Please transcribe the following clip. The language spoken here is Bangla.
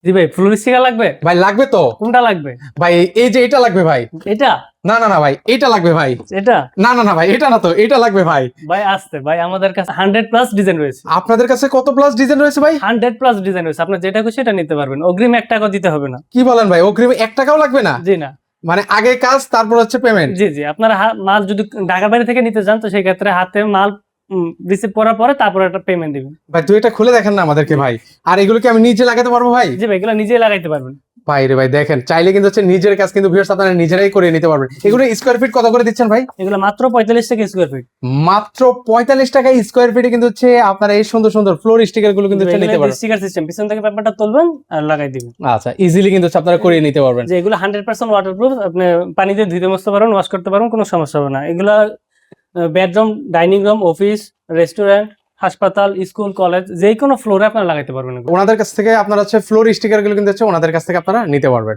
জি ভাই, ফ্লোর স্টিকার লাগবে? ভাই লাগবে তো। কোনটা লাগবে? ভাই এই যে এটা লাগবে ভাই। এটা? না না না ভাই, এটা লাগবে ভাই। এটা? না না না ভাই, এটা না তো, এটা লাগবে ভাই। ভাই আসতে ভাই, আমাদের কাছে 100 প্লাস ডিজাইন রয়েছে। আপনাদের কাছে কত প্লাস ডিজাইন রয়েছে ভাই? 100 প্লাস ডিজাইন রয়েছে, আপনার যেটা খুশি সেটা নিতে পারবেন, অগ্রিম 1 টাকা দিতে হবে না। কি বলেন ভাই, অগ্রিম 1 টাকাও লাগবে না? জি না। মানে আগে কাজ তারপর হচ্ছে পেমেন্ট? জি জি, আপনারা মাল যদি ঢাকার বাইরে থেকে নিতে চান তো সেই ক্ষেত্রে হাতে মাল রিসিভ করার পরে তারপর একটা পেমেন্ট দিবেন। ভাই তুই এটা খুলে দেখেন না আমাদেরকে ভাই। আর এগুলো কি আমি নিজে লাগাতে পারবো ভাই? জি ভাই, এগুলো নিজেই লাগাইতে পারবেন। ভাই রে ভাই, দেখেন চাইলে কিন্তু হচ্ছে নিজের কাজ কিন্তু ভিউয়ার্স আপনারা নিজেরাই করে নিতে পারবেন। এগুলো স্কয়ার ফিট কত করে দিচ্ছেন ভাই? এগুলো মাত্র 45 টাকা স্কয়ার ফিট। মাত্র 45 টাকা স্কয়ার ফিটে কিন্তু হচ্ছে আপনারা এই সুন্দর সুন্দর ফ্লোর স্টিকার গুলো কিন্তু হচ্ছে নিতে পারবেন। স্টিকার সিস্টেম, পিছন থেকে পেপারটা তুলবেন আর লাগাই দিবেন। আচ্ছা, ইজিলি কিন্তু হচ্ছে আপনারা করে নিতে পারবেন। যে এগুলো 100% ওয়াটারপ্রুফ, আপনি পানি দিয়ে ধুতে মুছতে পারবেন, ওয়াশ করতে পারবেন, কোনো সমস্যা হবে না। এগুলা bedroom, dining room, office, restaurant, হাসপাতাল, স্কুল, কলেজ, যে কোনো ফ্লোরে আপনারা লাগাইতে পারবেন। ওনাদের কাছ থেকে আপনারা হচ্ছে ফ্লোর স্টিকার গুলো কিন্তু হচ্ছে ওনাদের কাছ থেকে আপনারা নিতে পারবেন।